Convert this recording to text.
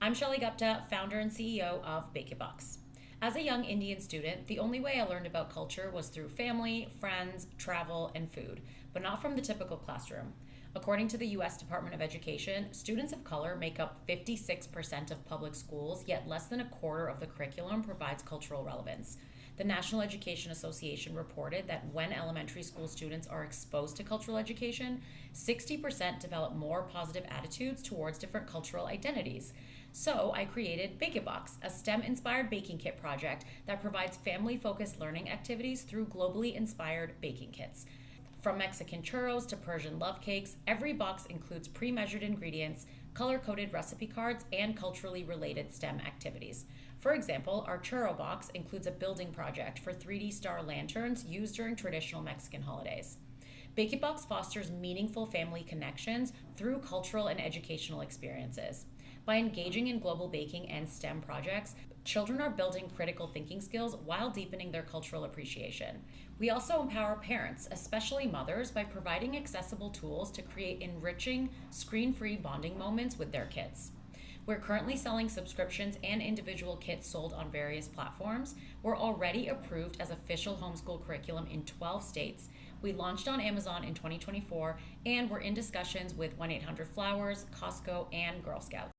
I'm Shelly Gupta, founder and CEO of BāKIT Box. As a young Indian student, the only way I learned about culture was through family, friends, travel, and food, but not from the typical classroom. According to the US Department of Education, students of color make up 56% of public schools, yet less than a quarter of the curriculum provides cultural relevance. The National Education Association reported that when elementary school students are exposed to cultural education, 60% develop more positive attitudes towards different cultural identities. So I created BāKIT Box, a STEM-inspired baking kit project that provides family-focused learning activities through globally inspired baking kits. From Mexican churros to Persian love cakes, every box includes pre-measured ingredients, color-coded recipe cards, and culturally related STEM activities. For example, our churro box includes a building project for 3D star lanterns used during traditional Mexican holidays. BāKIT Box fosters meaningful family connections through cultural and educational experiences. By engaging in global baking and STEM projects, children are building critical thinking skills while deepening their cultural appreciation. We also empower parents, especially mothers, by providing accessible tools to create enriching, screen-free bonding moments with their kids. We're currently selling subscriptions and individual kits sold on various platforms. We're already approved as official homeschool curriculum in 12 states. We launched on Amazon in 2024, and we're in discussions with 1-800-Flowers, Costco, and Girl Scouts.